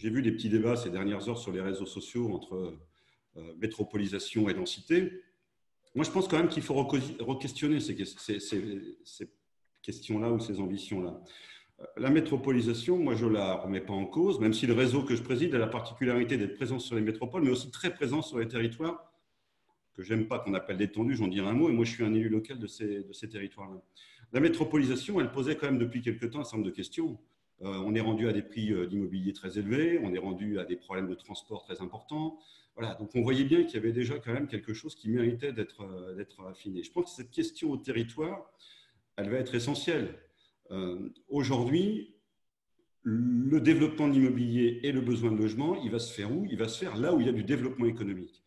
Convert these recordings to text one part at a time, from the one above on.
j'ai vu des petits débats ces dernières heures sur les réseaux sociaux entre métropolisation et densité. Moi, je pense quand même qu'il faut re-questionner ces questions-là ou ces ambitions-là. La métropolisation, moi, je ne la remets pas en cause, même si le réseau que je préside a la particularité d'être présent sur les métropoles, mais aussi très présent sur les territoires que j'aime pas qu'on appelle détendus, j'en dirai un mot, et moi, je suis un élu local de ces territoires-là. La métropolisation, elle posait quand même depuis quelque temps un certain nombre de questions. On est rendu à des prix d'immobilier très élevés, on est rendu à des problèmes de transport très importants. Voilà, donc on voyait bien qu'il y avait déjà quand même quelque chose qui méritait d'être affiné. Je pense que cette question au territoire, elle va être essentielle. Aujourd'hui, le développement de l'immobilier et le besoin de logement, il va se faire où? Il va se faire là où il y a du développement économique.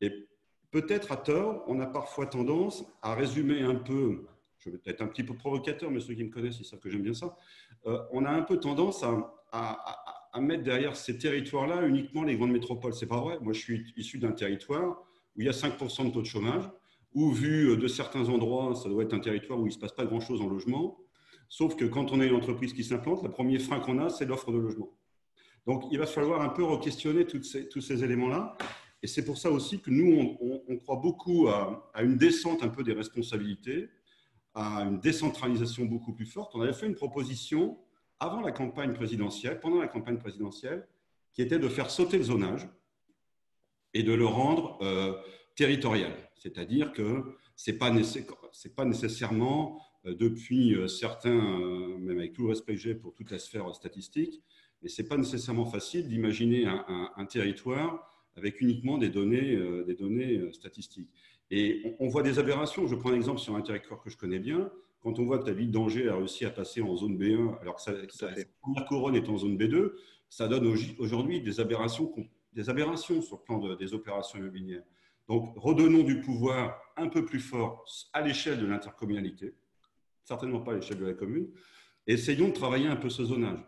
Et peut-être à tort, on a parfois tendance à résumer un peu, je vais être un petit peu provocateur, mais ceux qui me connaissent, ils savent que j'aime bien ça, on a un peu tendance à mettre derrière ces territoires-là uniquement les grandes métropoles. C'est pas vrai. Moi, je suis issu d'un territoire où il y a 5% de taux de chômage, où vu de certains endroits, ça doit être un territoire où il ne se passe pas grand-chose en logement, sauf que quand on a une entreprise qui s'implante, le premier frein qu'on a, c'est l'offre de logement. Donc, il va falloir un peu re-questionner tous ces éléments-là. Et c'est pour ça aussi que nous, on croit beaucoup à une descente un peu des responsabilités, à une décentralisation beaucoup plus forte. On avait fait une proposition avant la campagne présidentielle, pendant la campagne présidentielle, qui était de faire sauter le zonage et de le rendre territorial. C'est-à-dire que ce n'est pas nécessairement, depuis certains, même avec tout le respect que j'ai pour toute la sphère statistique, mais ce n'est pas nécessairement facile d'imaginer un territoire avec uniquement des données statistiques. Et on voit des aberrations. Je prends un exemple sur un territoire que je connais bien. Quand on voit que la ville d'Angers a réussi à passer en zone B1, alors que sa première couronne est en zone B2, ça donne aujourd'hui des aberrations sur le plan des opérations immobilières. Donc, redonnons du pouvoir un peu plus fort à l'échelle de l'intercommunalité, certainement pas à l'échelle de la commune, et essayons de travailler un peu ce zonage.